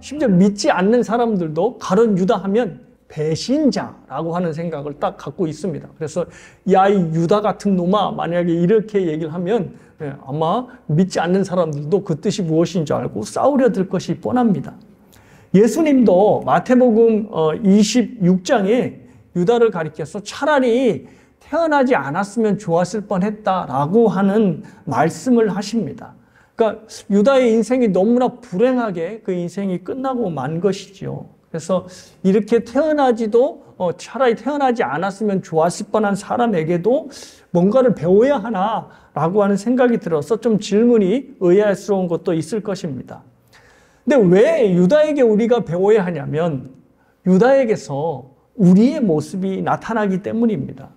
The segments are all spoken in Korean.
심지어 믿지 않는 사람들도 가룟 유다 하면 배신자라고 하는 생각을 딱 갖고 있습니다. 그래서 야, 이 유다 같은 놈아, 만약에 이렇게 얘기를 하면 아마 믿지 않는 사람들도 그 뜻이 무엇인 줄 알고 싸우려 들 것이 뻔합니다. 예수님도 마태복음 26장에 유다를 가리켜서 차라리 태어나지 않았으면 좋았을 뻔했다라고 하는 말씀을 하십니다. 그러니까 유다의 인생이 너무나 불행하게 그 인생이 끝나고 만 것이죠. 그래서 이렇게 태어나지도 차라리 태어나지 않았으면 좋았을 뻔한 사람에게도 뭔가를 배워야 하나라고 하는 생각이 들어서 좀 질문이 의아스러운 것도 있을 것입니다. 근데 왜 유다에게 우리가 배워야 하냐면 유다에게서 우리의 모습이 나타나기 때문입니다.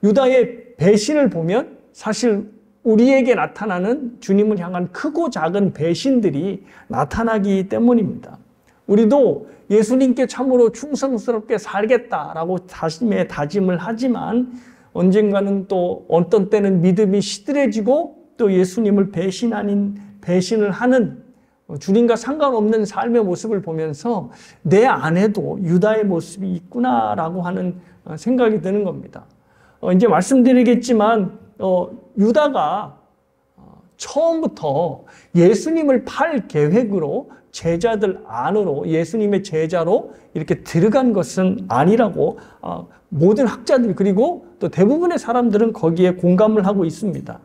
유다의 배신을 보면 사실 우리에게 나타나는 주님을 향한 크고 작은 배신들이 나타나기 때문입니다. 우리도 예수님께 참으로 충성스럽게 살겠다라고 자신의 다짐을 하지만 언젠가는 또 어떤 때는 믿음이 시들해지고 또 예수님을 배신을 하는 주님과 상관없는 삶의 모습을 보면서 내 안에도 유다의 모습이 있구나라고 하는 생각이 드는 겁니다. 이제 말씀드리겠지만 유다가 처음부터 예수님을 팔 계획으로 제자들 안으로 예수님의 제자로 이렇게 들어간 것은 아니라고 모든 학자들 그리고 또 대부분의 사람들은 거기에 공감을 하고 있습니다.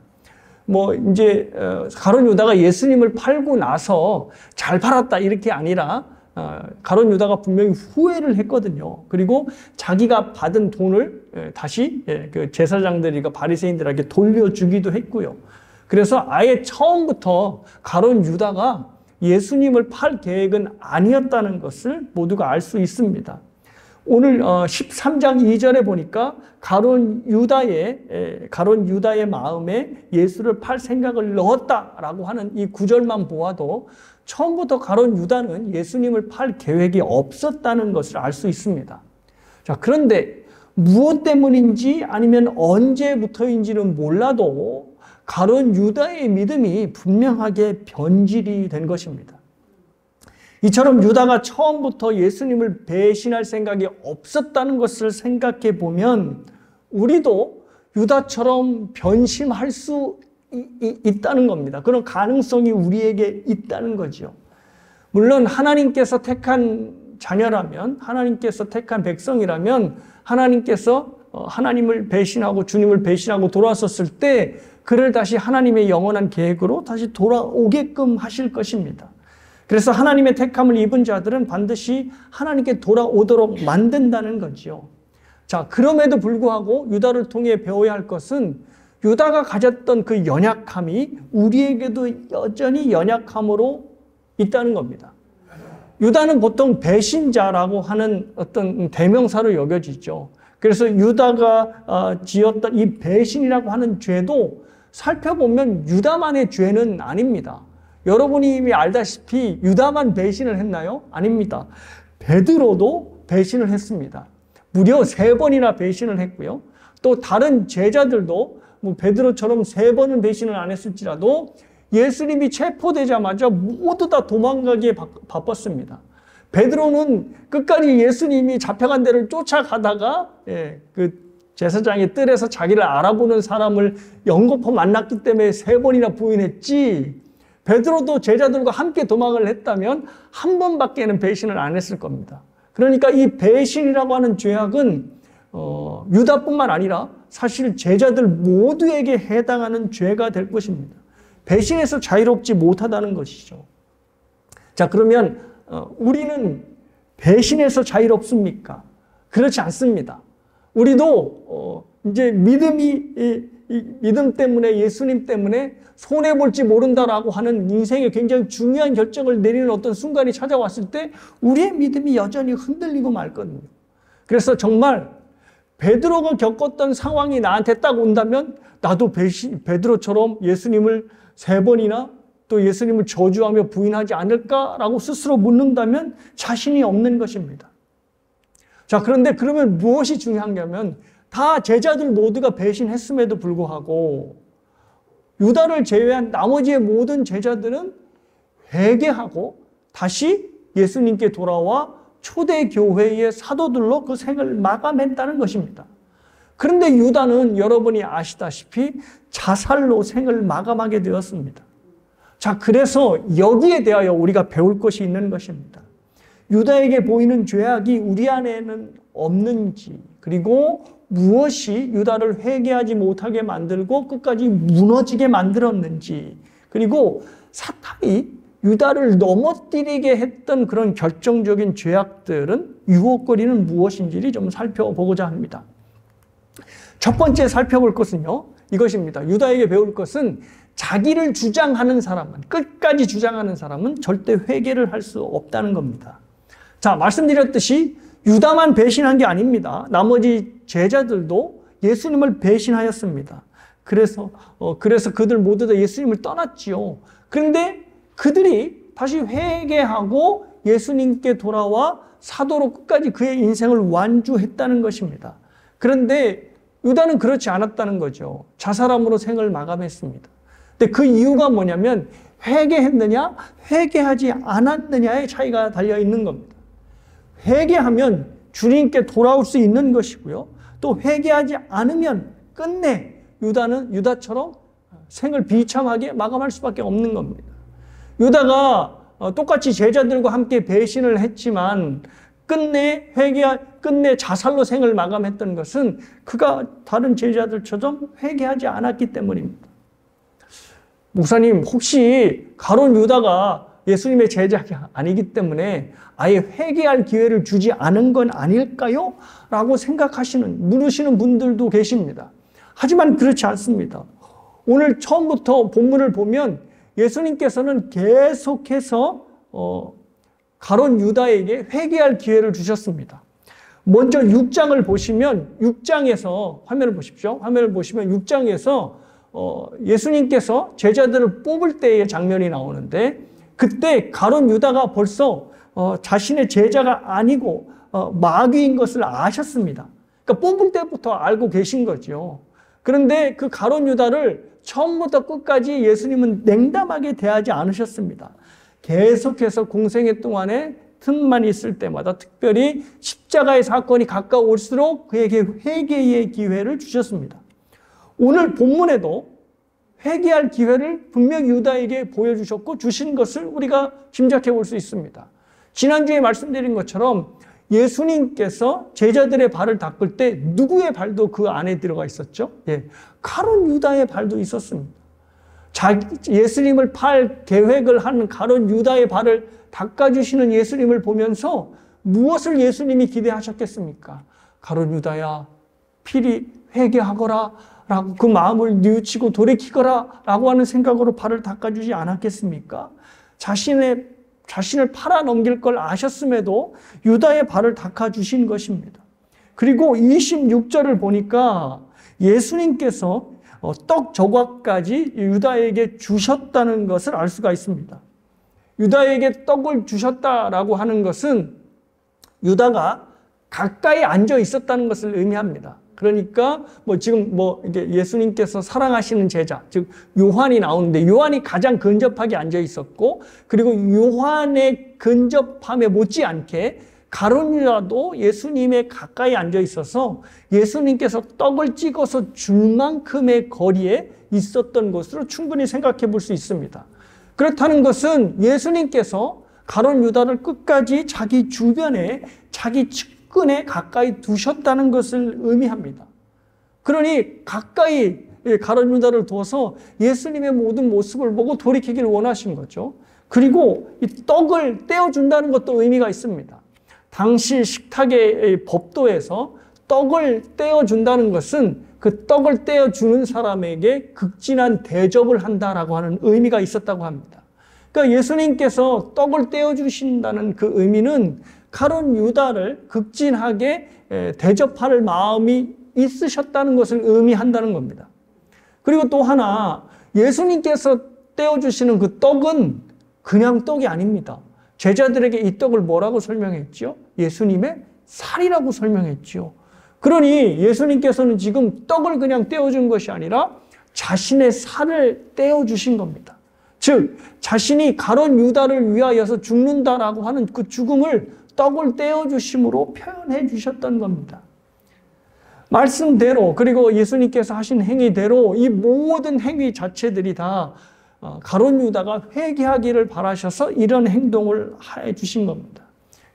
이제 가룟 유다가 예수님을 팔고 나서 잘 팔았다 이렇게 아니라 가룟 유다가 분명히 후회를 했거든요. 그리고 자기가 받은 돈을 다시 그 제사장들이가 바리새인들에게 돌려주기도 했고요. 그래서 아예 처음부터 가룟 유다가 예수님을 팔 계획은 아니었다는 것을 모두가 알 수 있습니다. 오늘 13장 2절에 보니까 가룟 유다의 마음에 예수를 팔 생각을 넣었다라고 하는 이 구절만 보아도 처음부터 가룟 유다는 예수님을 팔 계획이 없었다는 것을 알 수 있습니다. 자, 그런데 무엇 때문인지 아니면 언제부터인지는 몰라도 가룟 유다의 믿음이 분명하게 변질이 된 것입니다. 이처럼 유다가 처음부터 예수님을 배신할 생각이 없었다는 것을 생각해 보면 우리도 유다처럼 변심할 수 있다는 겁니다. 그런 가능성이 우리에게 있다는 거죠. 물론 하나님께서 택한 자녀라면, 하나님께서 택한 백성이라면 하나님께서 하나님을 배신하고 주님을 배신하고 돌아섰을 때 그를 다시 하나님의 영원한 계획으로 다시 돌아오게끔 하실 것입니다. 그래서 하나님의 택함을 입은 자들은 반드시 하나님께 돌아오도록 만든다는 거죠. 자, 그럼에도 불구하고 유다를 통해 배워야 할 것은 유다가 가졌던 그 연약함이 우리에게도 여전히 연약함으로 있다는 겁니다. 유다는 보통 배신자라고 하는 어떤 대명사로 여겨지죠. 그래서 유다가 지었던 이 배신이라고 하는 죄도 살펴보면 유다만의 죄는 아닙니다. 여러분이 이미 알다시피 유다만 배신을 했나요? 아닙니다. 베드로도 배신을 했습니다. 무려 3번이나 배신을 했고요. 또 다른 제자들도 베드로처럼 3번은 배신을 안 했을지라도 예수님이 체포되자마자 모두 다 도망가기에 바빴습니다. 베드로는 끝까지 예수님이 잡혀간 데를 쫓아가다가 그 제사장의 뜰에서 자기를 알아보는 사람을 연거푸 만났기 때문에 3번이나 부인했지, 베드로도 제자들과 함께 도망을 했다면 한 번밖에는 배신을 안 했을 겁니다. 그러니까 이 배신이라고 하는 죄악은 유다뿐만 아니라 사실 제자들 모두에게 해당하는 죄가 될 것입니다. 배신에서 자유롭지 못하다는 것이죠. 자, 그러면 우리는 배신에서 자유롭습니까? 그렇지 않습니다. 우리도 이제 믿음 때문에, 예수님 때문에 손해볼지 모른다라고 하는 인생의 굉장히 중요한 결정을 내리는 어떤 순간이 찾아왔을 때 우리의 믿음이 여전히 흔들리고 말거든요. 그래서 정말 베드로가 겪었던 상황이 나한테 딱 온다면 나도 베드로처럼 예수님을 3번이나 또 예수님을 저주하며 부인하지 않을까라고 스스로 묻는다면 자신이 없는 것입니다. 자, 그런데 그러면 무엇이 중요한가면 다 제자들 모두가 배신했음에도 불구하고 유다를 제외한 나머지의 모든 제자들은 회개하고 다시 예수님께 돌아와 초대교회의 사도들로 그 생을 마감했다는 것입니다. 그런데 유다는 여러분이 아시다시피 자살로 생을 마감하게 되었습니다. 자, 그래서 여기에 대하여 우리가 배울 것이 있는 것입니다. 유다에게 보이는 죄악이 우리 안에는 없는지, 그리고 무엇이 유다를 회개하지 못하게 만들고 끝까지 무너지게 만들었는지, 그리고 사탄이 유다를 넘어뜨리게 했던 그런 결정적인 죄악들은, 유혹거리는 무엇인지를 좀 살펴보고자 합니다. 첫 번째 살펴볼 것은요, 이것입니다. 유다에게 배울 것은 자기를 주장하는 사람은, 끝까지 주장하는 사람은 절대 회개를 할 수 없다는 겁니다. 자, 말씀드렸듯이 유다만 배신한 게 아닙니다. 나머지 제자들도 예수님을 배신하였습니다. 그래서 그들 모두 다 예수님을 떠났지요. 그런데 그들이 다시 회개하고 예수님께 돌아와 사도로 끝까지 그의 인생을 완주했다는 것입니다. 그런데 유다는 그렇지 않았다는 거죠. 자살함으로 생을 마감했습니다. 근데 그 이유가 뭐냐면 회개했느냐, 회개하지 않았느냐의 차이가 달려 있는 겁니다. 회개하면 주님께 돌아올 수 있는 것이고요. 또 회개하지 않으면 끝내 유다처럼 생을 비참하게 마감할 수밖에 없는 겁니다. 유다가 똑같이 제자들과 함께 배신을 했지만 끝내 자살로 생을 마감했던 것은 그가 다른 제자들처럼 회개하지 않았기 때문입니다. 목사님, 혹시 가룟 유다가 예수님의 제자가 아니기 때문에 아예 회개할 기회를 주지 않은 건 아닐까요? 라고 물으시는 분들도 계십니다. 하지만 그렇지 않습니다. 오늘 처음부터 본문을 보면 예수님께서는 계속해서 가룟 유다에게 회개할 기회를 주셨습니다. 먼저 6장을 보시면, 6장에서 화면을 보십시오. 화면을 보시면 6장에서 예수님께서 제자들을 뽑을 때의 장면이 나오는데, 그때 가룟 유다가 벌써 자신의 제자가 아니고 마귀인 것을 아셨습니다. 그러니까 뽑을 때부터 알고 계신 거죠. 그런데 그 가룟 유다를 처음부터 끝까지 예수님은 냉담하게 대하지 않으셨습니다. 계속해서 공생애 동안에 틈만 있을 때마다, 특별히 십자가의 사건이 가까울수록 그에게 회개의 기회를 주셨습니다. 오늘 본문에도 회개할 기회를 분명히 유다에게 보여주셨고 주신 것을 우리가 짐작해 볼 수 있습니다. 지난주에 말씀드린 것처럼 예수님께서 제자들의 발을 닦을 때 누구의 발도 그 안에 들어가 있었죠? 가룟 유다의 발도 있었습니다. 예수님을 팔 계획을 한 가룟 유다의 발을 닦아주시는 예수님을 보면서 무엇을 예수님이 기대하셨겠습니까? 가룟 유다야, 필히 회개하거라 라고, 그 마음을 뉘우치고 돌이키거라 라고 하는 생각으로 발을 닦아주지 않았겠습니까? 자신을 팔아 넘길 걸 아셨음에도 유다의 발을 닦아주신 것입니다. 그리고 26절을 보니까 예수님께서 떡 조각까지 유다에게 주셨다는 것을 알 수가 있습니다. 유다에게 떡을 주셨다라고 하는 것은 유다가 가까이 앉아 있었다는 것을 의미합니다. 그러니까 지금 이게 예수님께서 사랑하시는 제자, 즉 요한이 나오는데 요한이 가장 근접하게 앉아 있었고, 그리고 요한의 근접함에 못지않게 가룟 유다도 예수님의 가까이 앉아 있어서 예수님께서 떡을 찍어서 줄 만큼의 거리에 있었던 것으로 충분히 생각해 볼 수 있습니다. 그렇다는 것은 예수님께서 가룟 유다를 끝까지 자기 주변에, 자기 측근에 가까이 두셨다는 것을 의미합니다. 그러니 가까이 가룟 유다를 두어서 예수님의 모든 모습을 보고 돌이키길 원하신 거죠. 그리고 이 떡을 떼어준다는 것도 의미가 있습니다. 당시 식탁의 법도에서 떡을 떼어준다는 것은 그 떡을 떼어주는 사람에게 극진한 대접을 한다라고 하는 의미가 있었다고 합니다. 그러니까 예수님께서 떡을 떼어주신다는 그 의미는 가룟 유다를 극진하게 대접할 마음이 있으셨다는 것을 의미한다는 겁니다. 그리고 또 하나, 예수님께서 떼어주시는 그 떡은 그냥 떡이 아닙니다. 제자들에게 이 떡을 뭐라고 설명했죠? 예수님의 살이라고 설명했죠. 그러니 예수님께서는 지금 떡을 그냥 떼어준 것이 아니라 자신의 살을 떼어주신 겁니다. 즉 자신이 가룟 유다를 위하여서 죽는다라고 하는 그 죽음을 떡을 떼어주심으로 표현해 주셨던 겁니다. 말씀대로 그리고 예수님께서 하신 행위대로 이 모든 행위 자체들이 다 가룟 유다가 회개하기를 바라셔서 이런 행동을 해 주신 겁니다.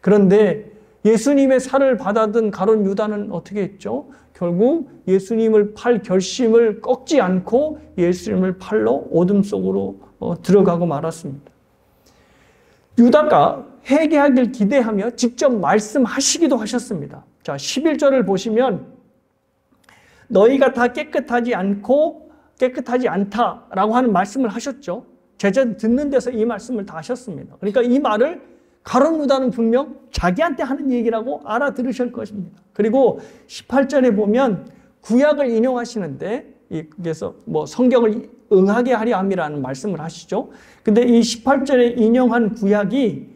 그런데 예수님의 살을 받아든 가룟 유다는 어떻게 했죠? 결국 예수님을 팔 결심을 꺾지 않고 예수님을 팔러 어둠 속으로 들어가고 말았습니다. 유다가 회개하길 기대하며 직접 말씀하시기도 하셨습니다. 자, 11절을 보시면 너희가 다 깨끗하지 않다라고 하는 말씀을 하셨죠. 제자들 듣는 데서 이 말씀을 다 하셨습니다. 그러니까 이 말을 가룟 유다는 분명 자기한테 하는 얘기라고 알아들으실 것입니다. 그리고 18절에 보면 구약을 인용하시는데 그래서 성경을 응하게 하려 함이라는 말씀을 하시죠. 근데 이 18절에 인용한 구약이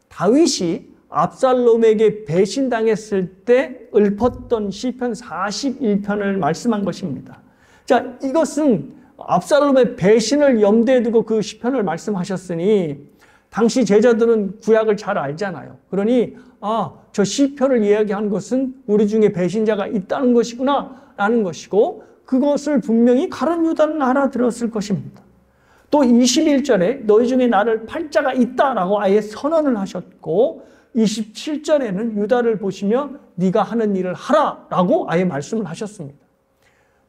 다윗이 압살롬에게 배신당했을 때 읊었던 시편 41편을 말씀한 것입니다. 자, 이것은 압살롬의 배신을 염두에 두고 그 시편을 말씀하셨으니 당시 제자들은 구약을 잘 알잖아요. 그러니 저 시편을 이야기한 것은 우리 중에 배신자가 있다는 것이구나 라는 것이고 그것을 분명히 가룟 유다는 알아들었을 것입니다. 또 21절에 너희 중에 나를 팔 자가 있다라고 아예 선언을 하셨고 27절에는 유다를 보시며 네가 하는 일을 하라 라고 아예 말씀을 하셨습니다.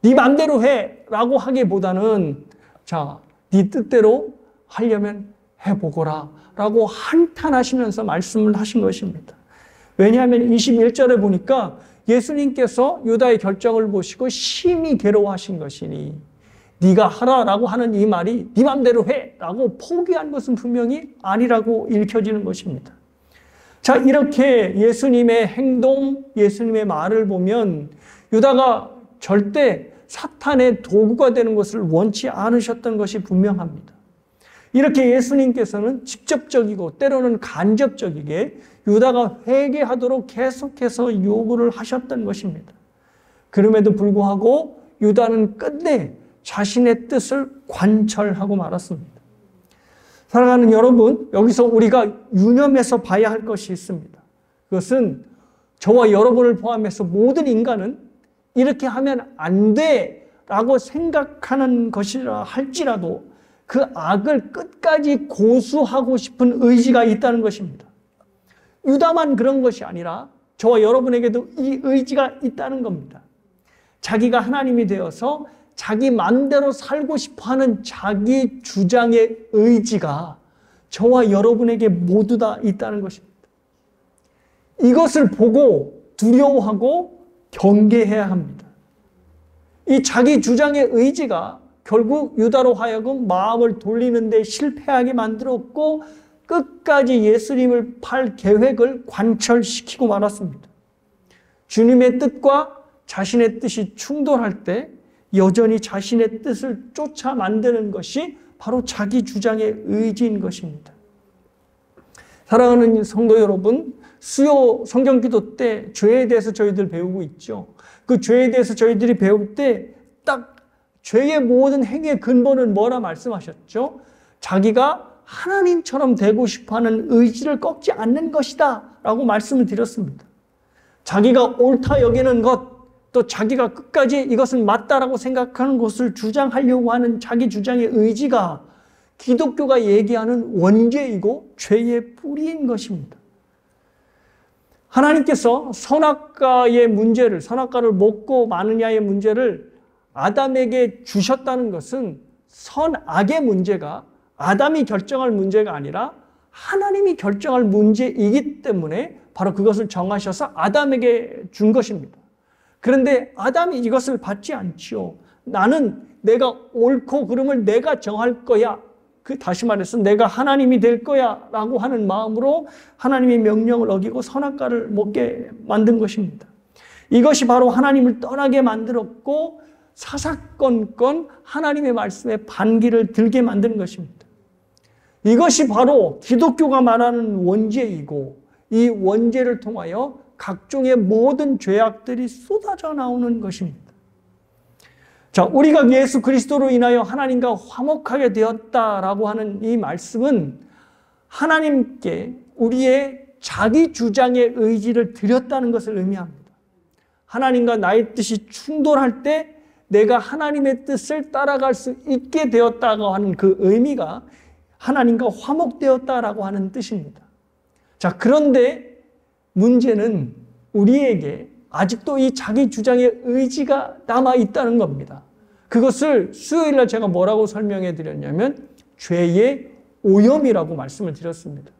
네 맘대로 해 라고 하기보다는 자, 네 뜻대로 하려면 해보거라 라고 한탄하시면서 말씀을 하신 것입니다. 왜냐하면 21절에 보니까 예수님께서 유다의 결정을 보시고 심히 괴로워하신 것이니 네가 하라라고 하는 이 말이 네 맘대로 해라고 포기한 것은 분명히 아니라고 읽혀지는 것입니다. 자, 이렇게 예수님의 행동, 예수님의 말을 보면 유다가 절대 사탄의 도구가 되는 것을 원치 않으셨던 것이 분명합니다. 이렇게 예수님께서는 직접적이고 때로는 간접적이게 유다가 회개하도록 계속해서 요구를 하셨던 것입니다. 그럼에도 불구하고 유다는 끝내 자신의 뜻을 관철하고 말았습니다. 사랑하는 여러분, 여기서 우리가 유념해서 봐야 할 것이 있습니다. 그것은 저와 여러분을 포함해서 모든 인간은 이렇게 하면 안 돼라고 생각하는 것이라 할지라도 그 악을 끝까지 고수하고 싶은 의지가 있다는 것입니다. 유다만 그런 것이 아니라 저와 여러분에게도 이 의지가 있다는 겁니다. 자기가 하나님이 되어서 자기 마음대로 살고 싶어하는 자기 주장의 의지가 저와 여러분에게 모두 다 있다는 것입니다. 이것을 보고 두려워하고 경계해야 합니다. 이 자기 주장의 의지가 결국 유다로 하여금 마음을 돌리는 데 실패하게 만들었고 끝까지 예수님을 팔 계획을 관철시키고 말았습니다. 주님의 뜻과 자신의 뜻이 충돌할 때 여전히 자신의 뜻을 쫓아 만드는 것이 바로 자기 주장의 의지인 것입니다. 사랑하는 성도 여러분, 수요 성경기도 때 죄에 대해서 저희들 배우고 있죠. 그 죄에 대해서 저희들이 배울 때 딱 죄의 모든 행위의 근본은 뭐라 말씀하셨죠? 자기가 하나님처럼 되고 싶어하는 의지를 꺾지 않는 것이다 라고 말씀을 드렸습니다. 자기가 옳다 여기는 것, 또 자기가 끝까지 이것은 맞다라고 생각하는 것을 주장하려고 하는 자기 주장의 의지가 기독교가 얘기하는 원죄이고 죄의 뿌리인 것입니다. 하나님께서 선악과의 문제를, 선악과를 먹고 마느냐의 문제를 아담에게 주셨다는 것은 선악의 문제가 아담이 결정할 문제가 아니라 하나님이 결정할 문제이기 때문에 바로 그것을 정하셔서 아담에게 준 것입니다. 그런데 아담이 이것을 받지 않지요. 나는 내가 옳고 그름을 내가 정할 거야. 다시 말해서 내가 하나님이 될 거야 라고 하는 마음으로 하나님의 명령을 어기고 선악과를 먹게 만든 것입니다. 이것이 바로 하나님을 떠나게 만들었고 사사건건 하나님의 말씀에 반기를 들게 만드는 것입니다. 이것이 바로 기독교가 말하는 원죄이고 이 원죄를 통하여 각종의 모든 죄악들이 쏟아져 나오는 것입니다. 자, 우리가 예수 그리스도로 인하여 하나님과 화목하게 되었다라고 하는 이 말씀은 하나님께 우리의 자기 주장의 의지를 드렸다는 것을 의미합니다. 하나님과 나의 뜻이 충돌할 때 내가 하나님의 뜻을 따라갈 수 있게 되었다고 하는 그 의미가 하나님과 화목되었다라고 하는 뜻입니다. 자, 그런데 문제는 우리에게 아직도 이 자기 주장의 의지가 남아 있다는 겁니다. 그것을 수요일날 제가 뭐라고 설명해 드렸냐면 죄의 오염이라고 말씀을 드렸습니다.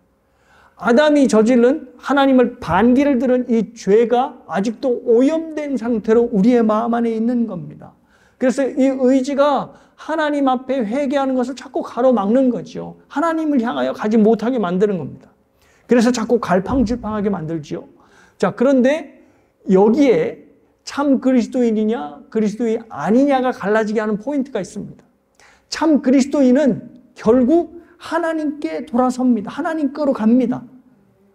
아담이 저지른 하나님을 반기를 들은 이 죄가 아직도 오염된 상태로 우리의 마음 안에 있는 겁니다. 그래서 이 의지가 하나님 앞에 회개하는 것을 자꾸 가로막는 거죠. 하나님을 향하여 가지 못하게 만드는 겁니다. 그래서 자꾸 갈팡질팡하게 만들지요. 자, 그런데 여기에 참 그리스도인이냐 그리스도인이 아니냐가 갈라지게 하는 포인트가 있습니다. 참 그리스도인은 결국 하나님께 돌아섭니다. 하나님께로 갑니다.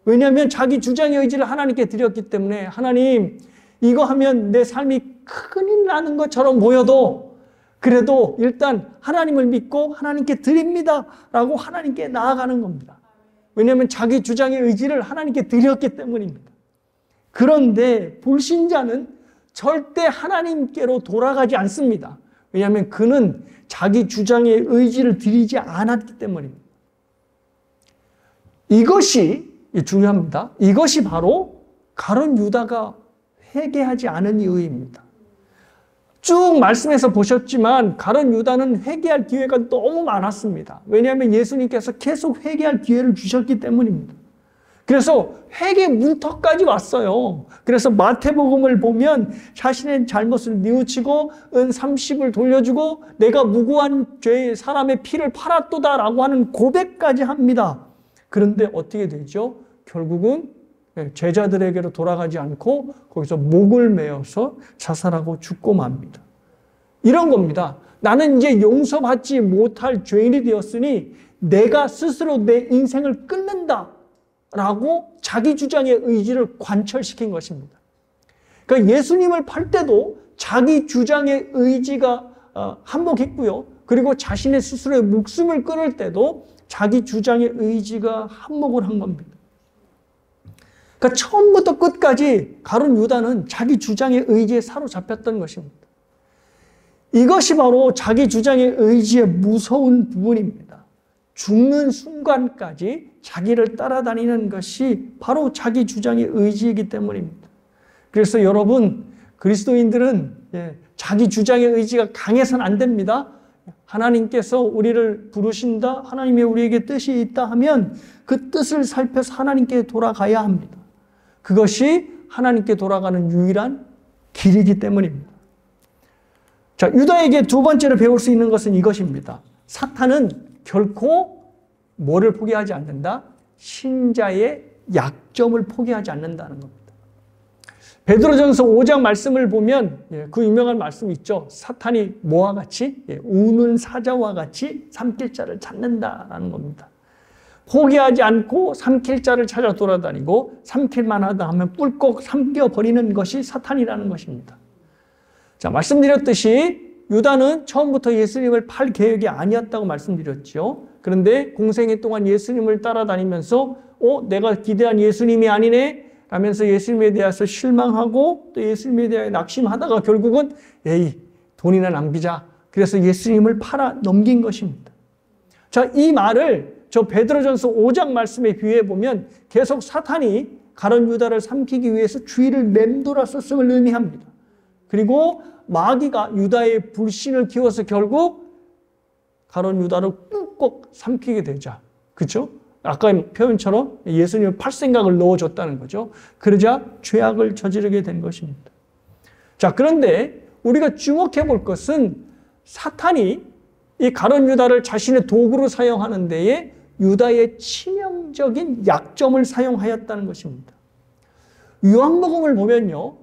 왜냐하면 자기 주장의 의지를 하나님께 드렸기 때문에 하나님, 이거 하면 내 삶이 큰일 나는 것처럼 보여도 그래도 일단 하나님을 믿고 하나님께 드립니다 라고 하나님께 나아가는 겁니다. 왜냐하면 자기 주장의 의지를 하나님께 드렸기 때문입니다. 그런데 불신자는 절대 하나님께로 돌아가지 않습니다. 왜냐하면 그는 자기 주장의 의지를 드리지 않았기 때문입니다. 이것이 중요합니다. 이것이 바로 가룟 유다가 회개하지 않은 이유입니다. 쭉 말씀에서 보셨지만 가룟 유다는 회개할 기회가 너무 많았습니다. 왜냐하면 예수님께서 계속 회개할 기회를 주셨기 때문입니다. 그래서 회개 문턱까지 왔어요. 그래서 마태복음을 보면 자신의 잘못을 뉘우치고 은 30을 돌려주고 내가 무고한 죄의 사람의 피를 팔았도다라고 하는 고백까지 합니다. 그런데 어떻게 되죠? 결국은 제자들에게로 돌아가지 않고 거기서 목을 메어서 자살하고 죽고 맙니다. 이런 겁니다. 나는 이제 용서받지 못할 죄인이 되었으니 내가 스스로 내 인생을 끊는다 라고 자기 주장의 의지를 관철시킨 것입니다. 그러니까 예수님을 팔 때도 자기 주장의 의지가 한몫했고요. 그리고 자신의 스스로의 목숨을 끊을 때도 자기 주장의 의지가 한몫을 한 겁니다. 그러니까 처음부터 끝까지 가룟 유다는 자기 주장의 의지에 사로잡혔던 것입니다. 이것이 바로 자기 주장의 의지의 무서운 부분입니다. 죽는 순간까지 자기를 따라다니는 것이 바로 자기 주장의 의지이기 때문입니다. 그래서 여러분, 그리스도인들은 자기 주장의 의지가 강해서는 안 됩니다. 하나님께서 우리를 부르신다, 하나님의 우리에게 뜻이 있다 하면 그 뜻을 살펴서 하나님께 돌아가야 합니다. 그것이 하나님께 돌아가는 유일한 길이기 때문입니다. 자, 유다에게 두 번째로 배울 수 있는 것은 이것입니다. 사탄은 결코 뭐를 포기하지 않는다? 신자의 약점을 포기하지 않는다는 겁니다. 베드로전서 5장 말씀을 보면 그 유명한 말씀 있죠. 사탄이 뭐와 같이? 우는 사자와 같이 삼킬 자를 찾는다라는 겁니다. 포기하지 않고 삼킬 자를 찾아 돌아다니고 삼킬만 하다 하면 뿔꼭 삼켜버리는 것이 사탄이라는 것입니다. 자, 말씀드렸듯이 유다는 처음부터 예수님을 팔 계획이 아니었다고 말씀드렸죠. 그런데 공생애 동안 예수님을 따라다니면서 내가 기대한 예수님이 아니네 라면서 예수님에 대해서 실망하고 또 예수님에 대해 낙심하다가 결국은 돈이나 낭비자. 그래서 예수님을 팔아 넘긴 것입니다. 자, 이 말을 저 베드로전서 5장 말씀에 비유해 보면 계속 사탄이 가룟 유다를 삼키기 위해서 주위를 맴돌았었음을 의미합니다. 그리고 마귀가 유다의 불신을 키워서 결국 가룟 유다를 꾹꾹 삼키게 되자. 그렇죠? 아까 표현처럼 예수님을 팔 생각을 넣어줬다는 거죠. 그러자 죄악을 저지르게 된 것입니다. 자, 그런데 우리가 주목해 볼 것은 사탄이 이 가룟 유다를 자신의 도구로 사용하는 데에 유다의 치명적인 약점을 사용하였다는 것입니다. 요한복음을 보면요,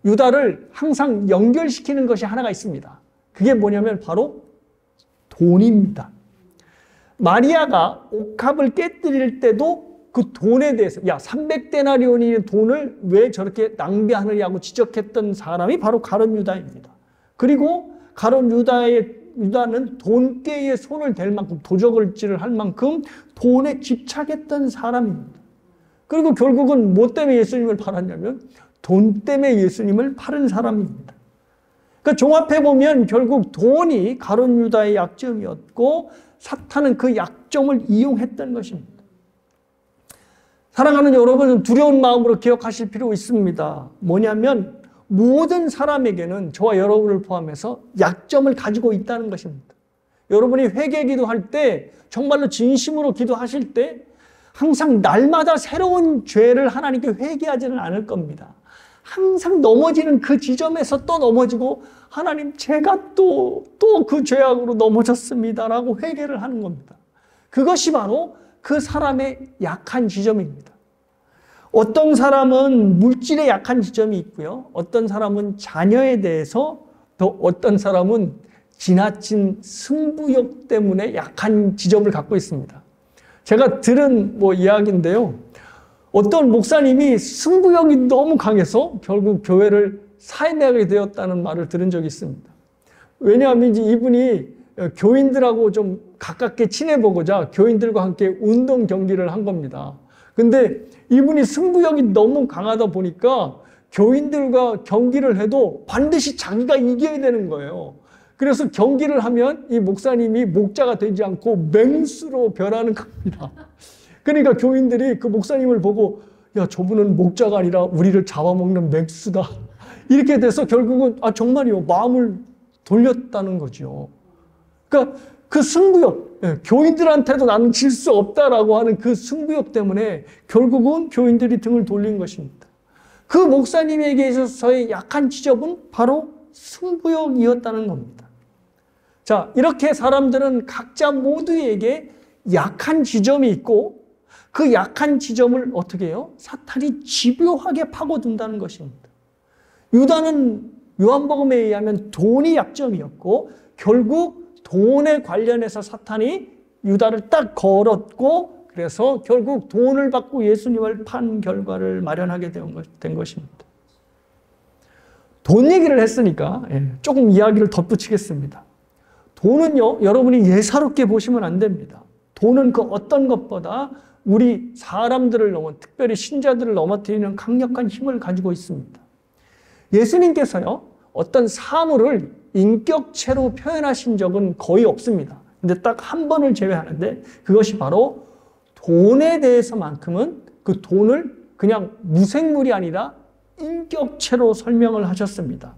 유다를 항상 연결시키는 것이 하나가 있습니다. 그게 뭐냐면 바로 돈입니다. 마리아가 옥합을 깨뜨릴 때도 그 돈에 대해서 300데나리온이라는 돈을 왜 저렇게 낭비하느냐고 지적했던 사람이 바로 가룟 유다입니다. 그리고 가룟 유다는 돈꾀에 손을 댈 만큼, 도적을질을 할 만큼 돈에 집착했던 사람입니다. 그리고 결국은 뭐 때문에 예수님을 팔았냐면 돈 때문에 예수님을 팔은 사람입니다. 그러니까 종합해보면 결국 돈이 가룟 유다의 약점이었고 사탄은 그 약점을 이용했던 것입니다. 사랑하는 여러분, 두려운 마음으로 기억하실 필요 있습니다. 뭐냐면 모든 사람에게는 저와 여러분을 포함해서 약점을 가지고 있다는 것입니다. 여러분이 회개 기도할 때, 정말로 진심으로 기도하실 때 항상 날마다 새로운 죄를 하나님께 회개하지는 않을 겁니다. 항상 넘어지는 그 지점에서 또 넘어지고 하나님, 제가 또 그 죄악으로 넘어졌습니다라고 회개를 하는 겁니다. 그것이 바로 그 사람의 약한 지점입니다. 어떤 사람은 물질에 약한 지점이 있고요. 어떤 사람은 자녀에 대해서, 또 어떤 사람은 지나친 승부욕 때문에 약한 지점을 갖고 있습니다. 제가 들은 이야기인데요. 어떤 목사님이 승부욕이 너무 강해서 결국 교회를 사임하게 되었다는 말을 들은 적이 있습니다. 왜냐하면 이제 이분이 교인들하고 좀 가깝게 친해보고자 교인들과 함께 운동 경기를 한 겁니다. 근데 이분이 승부욕이 너무 강하다 보니까 교인들과 경기를 해도 반드시 자기가 이겨야 되는 거예요. 그래서 경기를 하면 이 목사님이 목자가 되지 않고 맹수로 변하는 겁니다. 그러니까 교인들이 그 목사님을 보고, 야, 저분은 목자가 아니라 우리를 잡아먹는 맹수다. 이렇게 돼서 결국은 정말이요, 마음을 돌렸다는 거죠. 그러니까 그 승부욕, 교인들한테도 나는 질 수 없다라고 하는 그 승부욕 때문에 결국은 교인들이 등을 돌린 것입니다. 그 목사님에게 있어서의 약한 지점은 바로 승부욕이었다는 겁니다. 자, 이렇게 사람들은 각자 모두에게 약한 지점이 있고 그 약한 지점을 어떻게 해요? 사탄이 집요하게 파고든다는 것입니다. 유다는 요한복음에 의하면 돈이 약점이었고 결국 돈에 관련해서 사탄이 유다를 딱 걸었고 그래서 결국 돈을 받고 예수님을 판 결과를 마련하게 된 것입니다. 돈 얘기를 했으니까 조금 이야기를 덧붙이겠습니다. 돈은요, 여러분이 예사롭게 보시면 안 됩니다. 돈은 그 어떤 것보다 우리 사람들을 특별히 신자들을 넘어뜨리는 강력한 힘을 가지고 있습니다. 예수님께서요, 어떤 사물을 인격체로 표현하신 적은 거의 없습니다. 근데 딱 한 번을 제외하는데 그것이 바로 돈에 대해서만큼은 그 돈을 그냥 무생물이 아니라 인격체로 설명을 하셨습니다.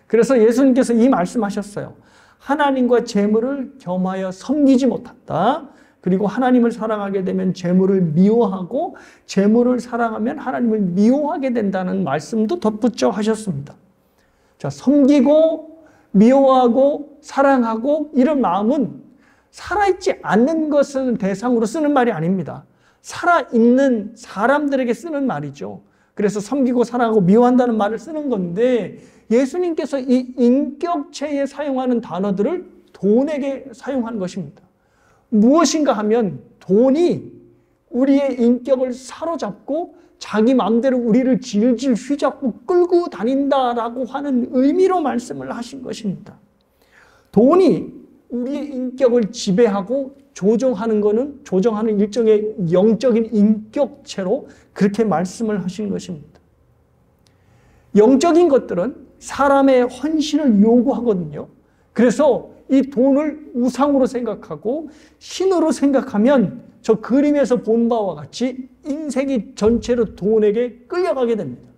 그래서 예수님께서 이 말씀하셨어요. 하나님과 재물을 겸하여 섬기지 못한다. 그리고 하나님을 사랑하게 되면 재물을 미워하고 재물을 사랑하면 하나님을 미워하게 된다는 말씀도 덧붙여 하셨습니다. 자, 섬기고 미워하고 사랑하고 이런 마음은 살아있지 않는 것을 대상으로 쓰는 말이 아닙니다. 살아있는 사람들에게 쓰는 말이죠. 그래서 섬기고 사랑하고 미워한다는 말을 쓰는 건데 예수님께서 이 인격체에 사용하는 단어들을 돈에게 사용한 것입니다. 무엇인가 하면 돈이 우리의 인격을 사로잡고 자기 마음대로 우리를 질질 휘잡고 끌고 다닌다라고 하는 의미로 말씀을 하신 것입니다. 돈이 우리의 인격을 지배하고 조정하는 일종의 영적인 인격체로 그렇게 말씀을 하신 것입니다. 영적인 것들은 사람의 헌신을 요구하거든요. 그래서 이 돈을 우상으로 생각하고 신으로 생각하면 저 그림에서 본 바와 같이 인생이 전체로 돈에게 끌려가게 됩니다.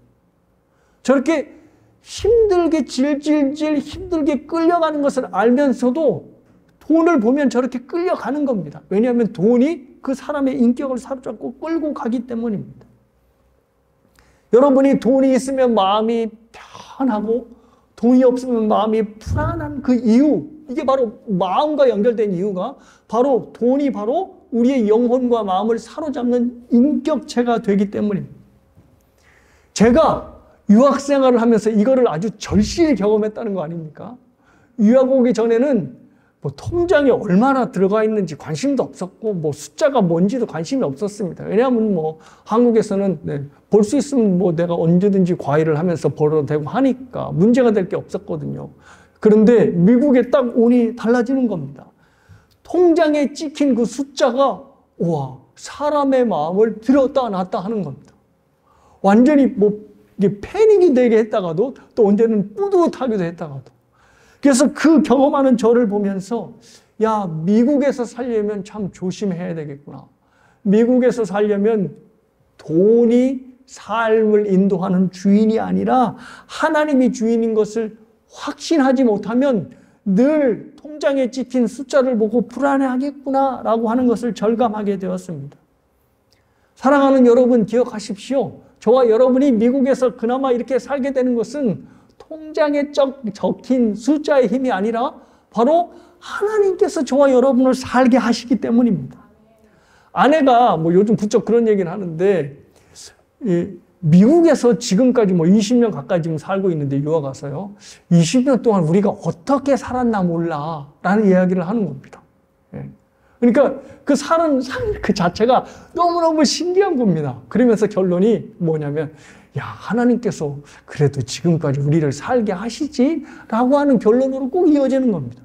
저렇게 힘들게 질질질 힘들게 끌려가는 것을 알면서도 돈을 보면 저렇게 끌려가는 겁니다. 왜냐하면 돈이 그 사람의 인격을 사로잡고 끌고 가기 때문입니다. 여러분이 돈이 있으면 마음이 편하고 돈이 없으면 마음이 불안한 그 이유, 이게 바로 마음과 연결된 이유가 바로 돈이 바로 우리의 영혼과 마음을 사로잡는 인격체가 되기 때문입니다. 제가 유학생활을 하면서 이거를 아주 절실히 경험했다는 거 아닙니까? 유학 오기 전에는 통장에 얼마나 들어가 있는지 관심도 없었고 숫자가 뭔지도 관심이 없었습니다. 왜냐하면 한국에서는 벌 수 있으면 내가 언제든지 과외를 하면서 벌어도 되고 하니까 문제가 될 게 없었거든요. 그런데 미국에 딱 오니 달라지는 겁니다. 통장에 찍힌 그 숫자가 와, 사람의 마음을 들었다 놨다 하는 겁니다. 완전히 뭐 이게 패닉이 되게 했다가도 또 언제는 뿌듯하기도 했다가도. 그래서 그 경험하는 저를 보면서 야, 미국에서 살려면 참 조심해야 되겠구나. 미국에서 살려면 돈이 삶을 인도하는 주인이 아니라 하나님이 주인인 것을 확신하지 못하면 늘 통장에 찍힌 숫자를 보고 불안해하겠구나라고 하는 것을 절감하게 되었습니다. 사랑하는 여러분, 기억하십시오. 저와 여러분이 미국에서 그나마 이렇게 살게 되는 것은 통장에 적힌 숫자의 힘이 아니라 바로 하나님께서 저와 여러분을 살게 하시기 때문입니다. 아내가 뭐 요즘 부쩍 그런 얘기를 하는데, 미국에서 지금까지 뭐 20년 가까이 지금 살고 있는데 유학 가서요. 20년 동안 우리가 어떻게 살았나 몰라 라는 이야기를 하는 겁니다. 그러니까 그 사는 삶 그 자체가 너무너무 신기한 겁니다. 그러면서 결론이 뭐냐면, 야, 하나님께서 그래도 지금까지 우리를 살게 하시지? 라고 하는 결론으로 꼭 이어지는 겁니다.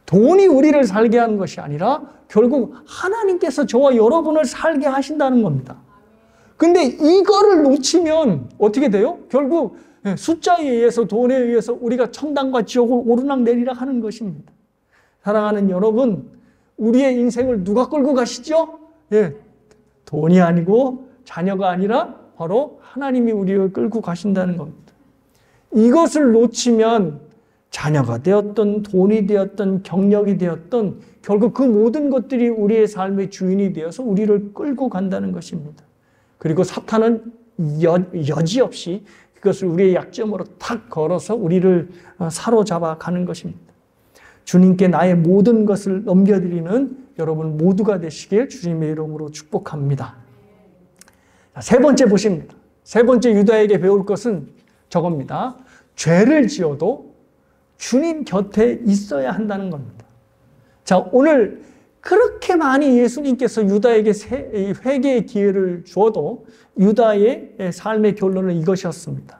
돈이 우리를 살게 하는 것이 아니라 결국 하나님께서 저와 여러분을 살게 하신다는 겁니다. 근데 이거를 놓치면 어떻게 돼요? 결국 숫자에 의해서, 돈에 의해서 우리가 천당과 지옥을 오르락 내리락 하는 것입니다. 사랑하는 여러분, 우리의 인생을 누가 끌고 가시죠? 돈이 아니고 자녀가 아니라 바로 하나님이 우리를 끌고 가신다는 겁니다. 이것을 놓치면 자녀가 되었던, 돈이 되었던, 경력이 되었던 결국 그 모든 것들이 우리의 삶의 주인이 되어서 우리를 끌고 간다는 것입니다. 그리고 사탄은 여지없이 그것을 우리의 약점으로 탁 걸어서 우리를 사로잡아 가는 것입니다. 주님께 나의 모든 것을 넘겨드리는 여러분 모두가 되시길 주님의 이름으로 축복합니다. 세 번째 보십니다. 세 번째 유다에게 배울 것은 저겁니다. 죄를 지어도 주님 곁에 있어야 한다는 겁니다. 자, 오늘 그렇게 많이 예수님께서 유다에게 회개의 기회를 주어도 유다의 삶의 결론은 이것이었습니다.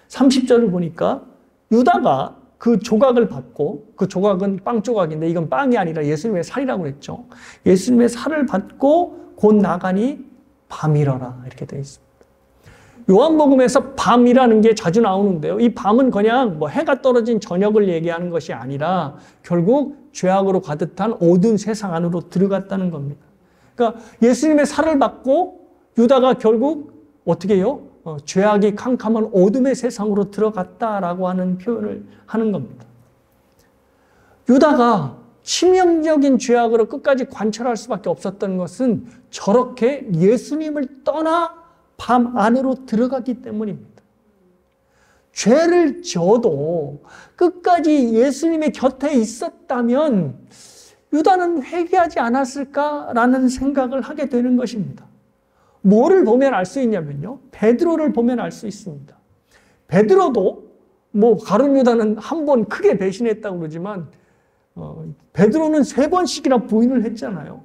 30절을 보니까 유다가 그 조각을 받고, 그 조각은 빵 조각인데 이건 빵이 아니라 예수님의 살이라고 그랬죠. 예수님의 살을 받고 곧 나가니 밤이러라 이렇게 되어 있습니다. 요한복음에서 밤이라는 게 자주 나오는데요. 이 밤은 그냥 뭐 해가 떨어진 저녁을 얘기하는 것이 아니라 결국 죄악으로 가득한 어두운 세상 안으로 들어갔다는 겁니다. 그러니까 예수님의 살을 받고 유다가 결국 어떻게 해요? 죄악이 캄캄한 어둠의 세상으로 들어갔다라고 하는 표현을 하는 겁니다. 유다가 치명적인 죄악으로 끝까지 관철할 수밖에 없었던 것은 저렇게 예수님을 떠나 밤 안으로 들어갔기 때문입니다. 죄를 지어도 끝까지 예수님의 곁에 있었다면 유다는 회개하지 않았을까라는 생각을 하게 되는 것입니다. 뭐를 보면 알 수 있냐면요. 베드로를 보면 알 수 있습니다. 베드로도 뭐 가룟 유다는 한 번 크게 배신했다고 그러지만 베드로는 3번씩이나 부인을 했잖아요.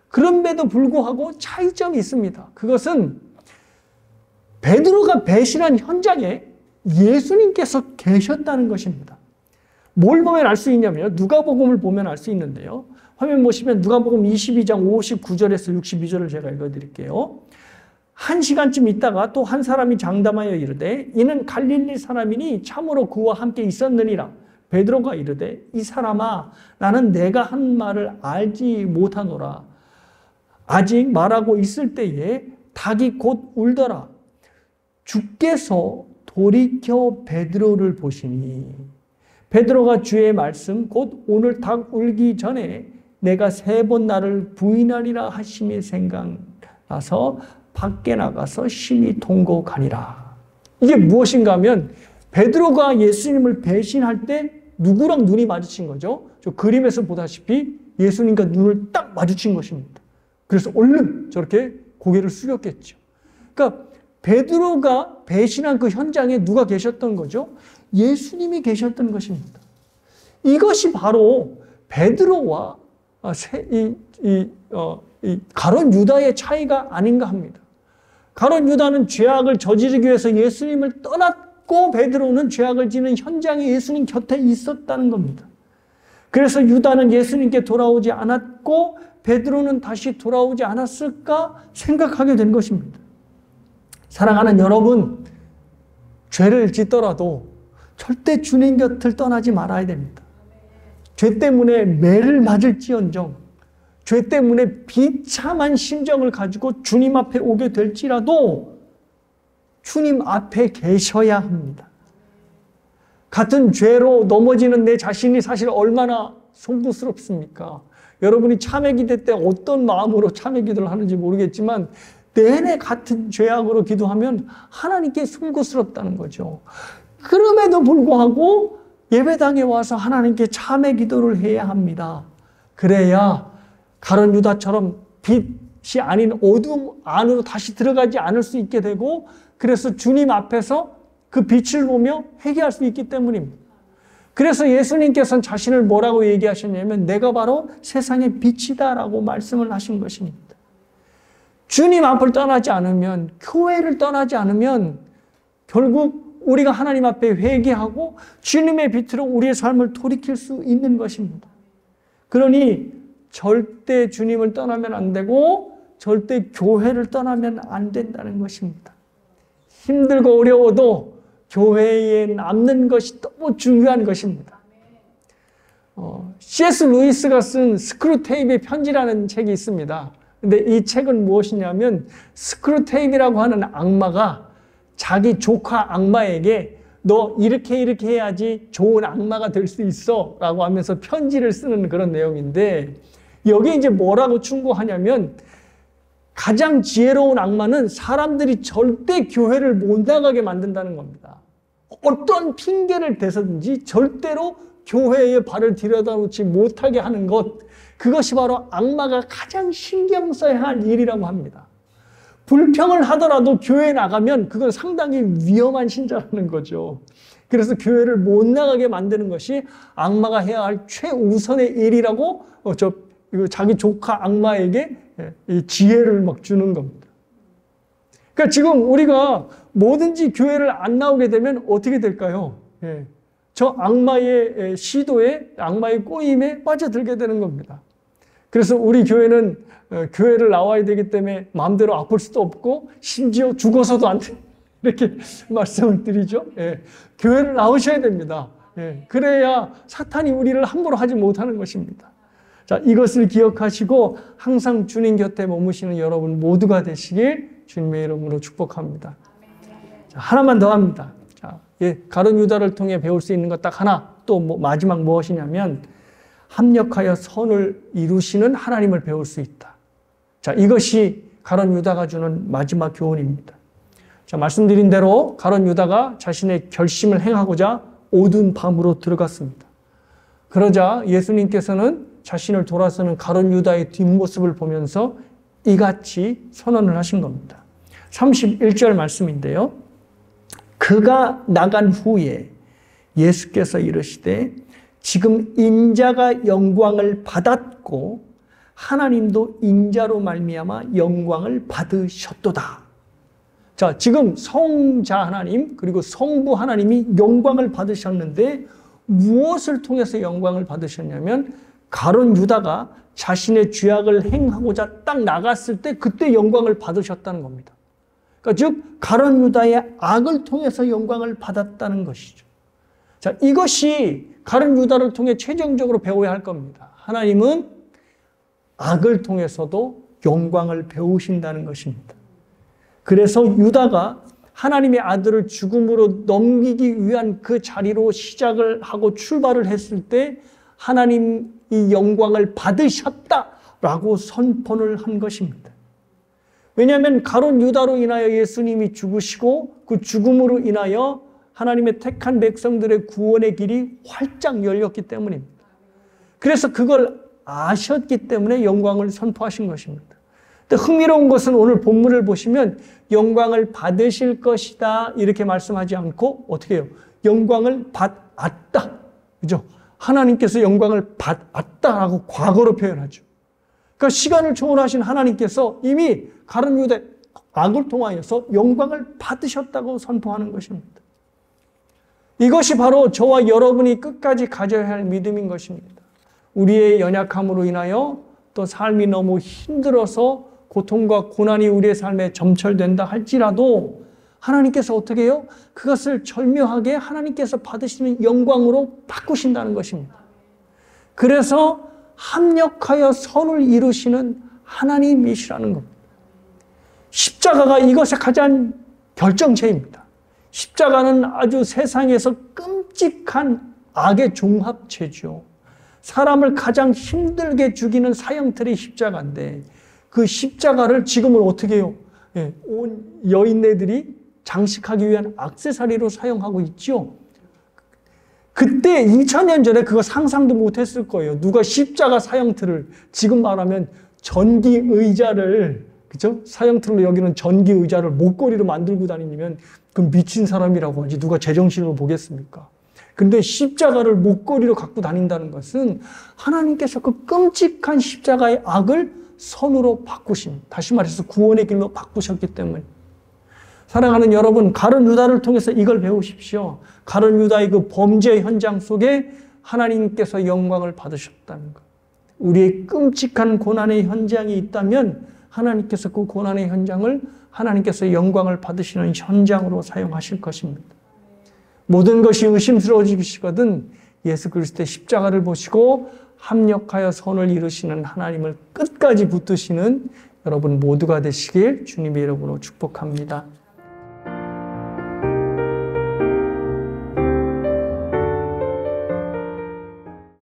그런데도 불구하고 차이점이 있습니다. 그것은 베드로가 배신한 현장에 예수님께서 계셨다는 것입니다. 뭘 보면 알 수 있냐면요. 누가복음을 보면 알 수 있는데요. 화면 보시면 누가복음 22장 59절에서 62절을 제가 읽어드릴게요. 1시간쯤 있다가 또 한 사람이 장담하여 이르되 이는 갈릴리 사람이니 참으로 그와 함께 있었느니라. 베드로가 이르되 이 사람아 나는 내가 한 말을 알지 못하노라. 아직 말하고 있을 때에 닭이 곧 울더라. 주께서 돌이켜 베드로를 보시니 베드로가 주의 말씀 곧 오늘 닭 울기 전에 내가 3번 나를 부인하리라 하심이 생각나서 밖에 나가서 심히 통곡하니라. 이게 무엇인가 하면 베드로가 예수님을 배신할 때 누구랑 눈이 마주친 거죠? 저 그림에서 보다시피 예수님과 눈을 딱 마주친 것입니다. 그래서 얼른 저렇게 고개를 숙였겠죠. 그러니까 베드로가 배신한 그 현장에 누가 계셨던 거죠? 예수님이 계셨던 것입니다. 이것이 바로 베드로와 가룟 유다의 차이가 아닌가 합니다. 가룟 유다는 죄악을 저지르기 위해서 예수님을 떠났고 알았고 베드로는 죄악을 지는 현장에 예수님 곁에 있었다는 겁니다. 그래서 유다는 예수님께 돌아오지 않았고 베드로는 다시 돌아오지 않았을까 생각하게 된 것입니다. 사랑하는 여러분, 죄를 짓더라도 절대 주님 곁을 떠나지 말아야 됩니다. 죄 때문에 매를 맞을지언정, 죄 때문에 비참한 심정을 가지고 주님 앞에 오게 될지라도 주님 앞에 계셔야 합니다. 같은 죄로 넘어지는 내 자신이 사실 얼마나 송구스럽습니까? 여러분이 참회 기도 때 어떤 마음으로 참회 기도를 하는지 모르겠지만 내내 같은 죄악으로 기도하면 하나님께 송구스럽다는 거죠. 그럼에도 불구하고 예배당에 와서 하나님께 참회 기도를 해야 합니다. 그래야 가룟 유다처럼 빛이 아닌 어둠 안으로 다시 들어가지 않을 수 있게 되고, 그래서 주님 앞에서 그 빛을 보며 회개할 수 있기 때문입니다. 그래서 예수님께서는 자신을 뭐라고 얘기하셨냐면 내가 바로 세상의 빛이다라고 말씀을 하신 것입니다. 주님 앞을 떠나지 않으면, 교회를 떠나지 않으면 결국 우리가 하나님 앞에 회개하고 주님의 빛으로 우리의 삶을 돌이킬 수 있는 것입니다. 그러니 절대 주님을 떠나면 안 되고 절대 교회를 떠나면 안 된다는 것입니다. 힘들고 어려워도 교회에 남는 것이 너무 중요한 것입니다. C.S. 루이스가 쓴 스크루테이프의 편지라는 책이 있습니다. 근데 이 책은 무엇이냐면 스크루테이프라고 하는 악마가 자기 조카 악마에게 너 이렇게 해야지 좋은 악마가 될 수 있어 라고 하면서 편지를 쓰는 그런 내용인데, 여기 이제 뭐라고 충고하냐면 가장 지혜로운 악마는 사람들이 절대 교회를 못 나가게 만든다는 겁니다. 어떤 핑계를 대서든지 절대로 교회에 발을 들여다놓지 못하게 하는 것, 그것이 바로 악마가 가장 신경 써야 할 일이라고 합니다. 불평을 하더라도 교회에 나가면 그건 상당히 위험한 신자라는 거죠. 그래서 교회를 못 나가게 만드는 것이 악마가 해야 할 최우선의 일이라고 자기 조카 악마에게 이 지혜를 막 주는 겁니다. 그러니까 지금 우리가 뭐든지 교회를 안 나오게 되면 어떻게 될까요? 저 악마의 시도에, 악마의 꼬임에 빠져들게 되는 겁니다. 그래서 우리 교회는 교회를 나와야 되기 때문에 마음대로 아플 수도 없고 심지어 죽어서도 안 돼. 이렇게 말씀을 드리죠. 교회를 나오셔야 됩니다. 그래야 사탄이 우리를 함부로 하지 못하는 것입니다. 자, 이것을 기억하시고 항상 주님 곁에 머무시는 여러분 모두가 되시길 주님의 이름으로 축복합니다. 자, 하나만 더 합니다. 자, 가룟 유다를 통해 배울 수 있는 것 딱 하나, 또 마지막 무엇이냐면 합력하여 선을 이루시는 하나님을 배울 수 있다. 자, 이것이 가룟 유다가 주는 마지막 교훈입니다. 자, 말씀드린 대로 가룟 유다가 자신의 결심을 행하고자 어두운 밤으로 들어갔습니다. 그러자 예수님께서는 자신을 돌아서는 가룟 유다의 뒷모습을 보면서 이같이 선언을 하신 겁니다. 31절 말씀인데요. 그가 나간 후에 예수께서 이르시되 지금 인자가 영광을 받았고 하나님도 인자로 말미암아 영광을 받으셨도다. 자, 지금 성자 하나님 그리고 성부 하나님이 영광을 받으셨는데 무엇을 통해서 영광을 받으셨냐면 가룟 유다가 자신의 죄악을 행하고자 딱 나갔을 때 그때 영광을 받으셨다는 겁니다. 그러니까 즉 가룟 유다의 악을 통해서 영광을 받았다는 것이죠. 자, 이것이 가룟 유다를 통해 최종적으로 배워야 할 겁니다. 하나님은 악을 통해서도 영광을 배우신다는 것입니다. 그래서 유다가 하나님의 아들을 죽음으로 넘기기 위한 그 자리로 시작을 하고 출발을 했을 때 하나님이 영광을 받으셨다라고 선포를 한 것입니다. 왜냐하면 가룟 유다로 인하여 예수님이 죽으시고 그 죽음으로 인하여 하나님의 택한 백성들의 구원의 길이 활짝 열렸기 때문입니다. 그래서 그걸 아셨기 때문에 영광을 선포하신 것입니다. 근데 흥미로운 것은 오늘 본문을 보시면 영광을 받으실 것이다 이렇게 말씀하지 않고 어떻게 해요? 영광을 받았다. 그죠? 하나님께서 영광을 받았다라고 과거로 표현하죠. 그러니까 시간을 초월하신 하나님께서 이미 가룟 유다의 악을 통하여서 영광을 받으셨다고 선포하는 것입니다. 이것이 바로 저와 여러분이 끝까지 가져야 할 믿음인 것입니다. 우리의 연약함으로 인하여 또 삶이 너무 힘들어서 고통과 고난이 우리의 삶에 점철된다 할지라도 하나님께서 어떻게 해요? 그것을 절묘하게 하나님께서 받으시는 영광으로 바꾸신다는 것입니다. 그래서 합력하여 선을 이루시는 하나님이시라는 겁니다. 십자가가 이것의 가장 결정체입니다. 십자가는 아주 세상에서 끔찍한 악의 종합체죠. 사람을 가장 힘들게 죽이는 사형틀이 십자가인데 그 십자가를 지금은 어떻게 해요? 온 여인네들이 장식하기 위한 액세서리로 사용하고 있죠. 그때 2000년 전에 그거 상상도 못했을 거예요. 누가 십자가 사형틀을 지금 말하면 전기 의자를 그죠? 사형틀로 여기는 전기 의자를 목걸이로 만들고 다니면 그 미친 사람이라고 하지 누가 제정신으로 보겠습니까? 근데 십자가를 목걸이로 갖고 다닌다는 것은 하나님께서 그 끔찍한 십자가의 악을 선으로 바꾸신, 다시 말해서 구원의 길로 바꾸셨기 때문에 사랑하는 여러분, 가룟 유다를 통해서 이걸 배우십시오. 가룟 유다의 그 범죄 현장 속에 하나님께서 영광을 받으셨다는 것. 우리의 끔찍한 고난의 현장이 있다면 하나님께서 그 고난의 현장을 하나님께서 영광을 받으시는 현장으로 사용하실 것입니다. 모든 것이 의심스러워지시거든 예수 그리스도의 십자가를 보시고 합력하여 선을 이루시는 하나님을 끝까지 붙드시는 여러분 모두가 되시길 주님의 이름으로 축복합니다.